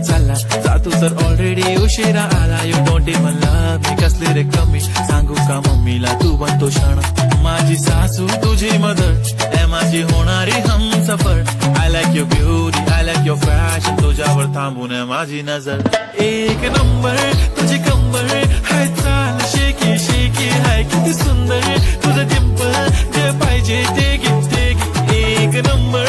चालला जातो तर ऑलरेडी उशिरा आला. यू डोंट इवन लव्ह मी, कसली रे कमी सांगू का मम्मीला तू बनतो क्षण. माझी सासू तुझी मदर ए माझी होणारी Humsafar. I like your beauty, I like your fashion, तुझ्यावर थांबून आहे माझी नजर. एक नंबर तुझी कंबर हाय, चाल शेकी शेकी हाय, किती सुंदर तुझं डिंपल, जे पाहिजे ते घे ते घे. एक नंबर